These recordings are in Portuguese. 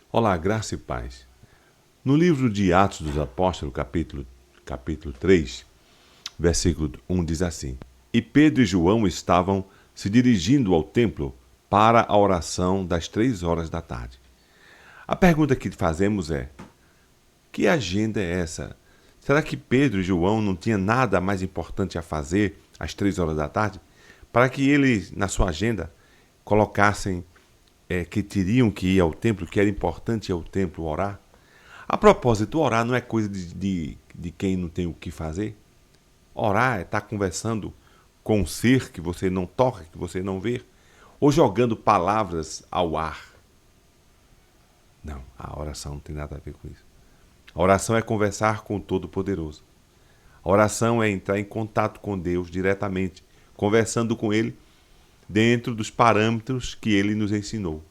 Olá, graça e paz. No livro de Atos dos Apóstolos, capítulo 3, versículo 1 diz assim: E Pedro e João estavam se dirigindo ao templo para a oração das 3 horas da tarde. A pergunta que fazemos é: que agenda é essa? Será que Pedro e João não tinham nada mais importante a fazer às 3 horas da tarde? Para que eles, na sua agenda, colocassem que teriam que ir ao templo, que era importante ir ao templo orar? A propósito, orar não é coisa de quem não tem o que fazer. Orar é estar conversando com um ser que você não toca, que você não vê, ou jogando palavras ao ar. Não, a oração não tem nada a ver com isso. A oração é conversar com o Todo-Poderoso. A oração é entrar em contato com Deus diretamente, conversando com Ele dentro dos parâmetros que Ele nos ensinou.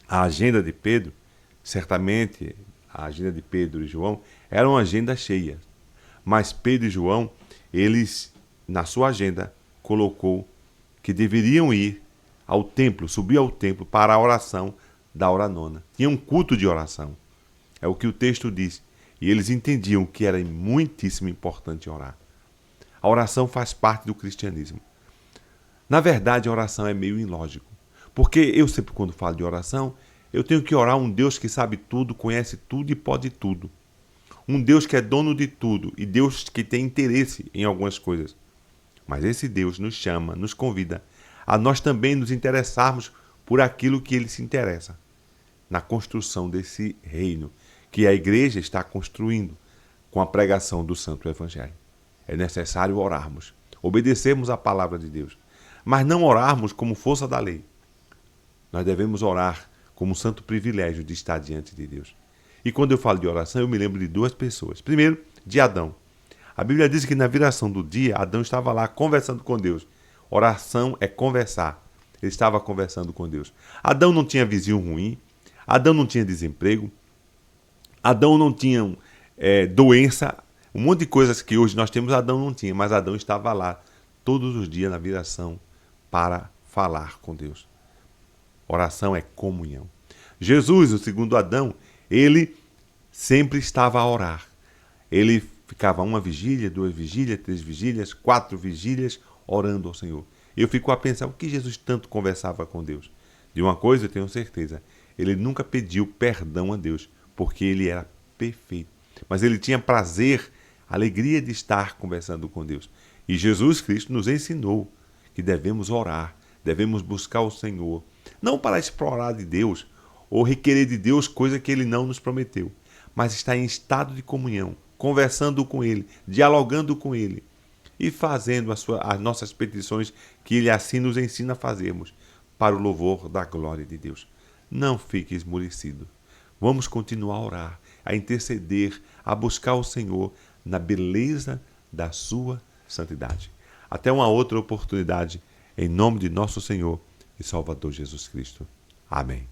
A agenda de Pedro, certamente, a agenda de Pedro e João era uma agenda cheia. Mas Pedro e João, eles, na sua agenda, colocou que deveriam ir ao templo, subir ao templo para a oração da hora nona. Tinha um culto de oração. É o que o texto diz. E eles entendiam que era muitíssimo importante orar. A oração faz parte do cristianismo. Na verdade, a oração é meio ilógico. Porque eu sempre, quando falo de oração, eu tenho que orar a um Deus que sabe tudo, conhece tudo e pode tudo. Um Deus que é dono de tudo e Deus que tem interesse em algumas coisas. Mas esse Deus nos chama, nos convida a nós também nos interessarmos por aquilo que Ele se interessa. Na construção desse reino que a igreja está construindo com a pregação do Santo Evangelho. É necessário orarmos, obedecermos à palavra de Deus, mas não orarmos como força da lei. Nós devemos orar como um santo privilégio de estar diante de Deus. E quando eu falo de oração, eu me lembro de duas pessoas. Primeiro, de Adão. A Bíblia diz que na viração do dia, Adão estava lá conversando com Deus. Oração é conversar. Ele estava conversando com Deus. Adão não tinha vizinho ruim. Adão não tinha desemprego. Adão não tinha doença. Um monte de coisas que hoje nós temos, Adão não tinha. Mas Adão estava lá todos os dias na viração para falar com Deus. Oração é comunhão. Jesus, o segundo Adão, ele sempre estava a orar. Ele ficava uma vigília, 2 vigílias, 3 vigílias, 4 vigílias, orando ao Senhor. Eu fico a pensar, o que Jesus tanto conversava com Deus? De uma coisa eu tenho certeza, ele nunca pediu perdão a Deus, porque ele era perfeito. Mas ele tinha prazer, alegria de estar conversando com Deus. E Jesus Cristo nos ensinou que devemos orar, devemos buscar o Senhor, não para explorar de Deus, ou requerer de Deus coisa que Ele não nos prometeu, mas estar em estado de comunhão, conversando com Ele, dialogando com Ele e fazendo as nossas petições que Ele assim nos ensina a fazermos, para o louvor da glória de Deus. Não fique esmorecido. Vamos continuar a orar, a interceder, a buscar o Senhor na beleza da sua santidade. Até uma outra oportunidade, em nome de nosso Senhor e Salvador Jesus Cristo. Amém.